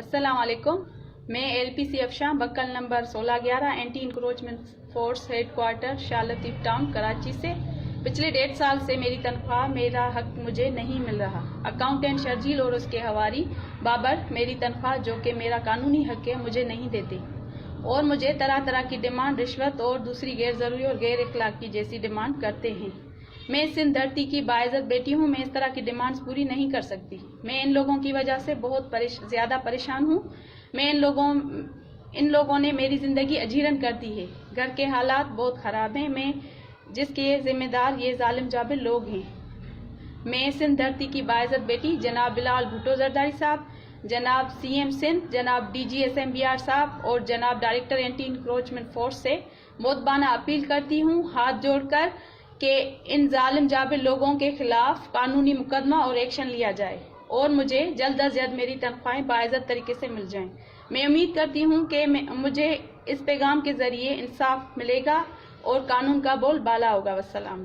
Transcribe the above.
السلام علیکم. میں LPC Afshan buckle number 1611 anti encroachment force headquarter Shah Latif town Karachi سے پچھلے 1.5 سال سے میری تنخواہ میرا حق مجھے نہیں مل رہا. اکاؤنٹنٹ شرجیل اور اس کے ہواری بابر میری تنخواہ جو کہ میرا قانونی حق ہے مجھے نہیں دیتے اور مجھے طرح طرح کی ڈیمانڈ، رشوت اور دوسری غیر ضروری اور غیر اخلاقی جیسی ڈیمانڈ کرتے ہیں. میں سندھ دھرتی کی باعزت بیٹی ہوں. میں اس طرح کی ڈیمانڈز پوری نہیں کر سکتی. میں ان لوگوں کی وجہ سے بہت زیادہ پریشان ہوں. میں ان لوگوں نے میری زندگی اجیرن کر دی ہے. گھر کے حالات بہت خراب ہیں. جس کے ذمہ دار یہ ظالم جابر لوگ ہیں. میں سندھ دھرتی کی باعزت بیٹی جناب بلال بھٹو زرداری صاحب، جناب CM سندھ، جناب DG SMBR صاحب اور جناب ڈائریکٹر اینٹی انکروچمنٹ فورس سے مؤدبانہ اپیل کرتی ہوں ہاتھ جوڑ کر کہ ان ظالم جابر لوگوں کے خلاف قانونی مقدمہ اور ایکشن لیا جائے اور مجھے جلد از جلد میری تنخواہیں باعزت طریقے سے مل جائیں. میں امید کرتی ہوں کہ مجھے اس پیغام کے ذریعے انصاف ملے گا اور قانون کا بول بالا ہوگا. والسلام.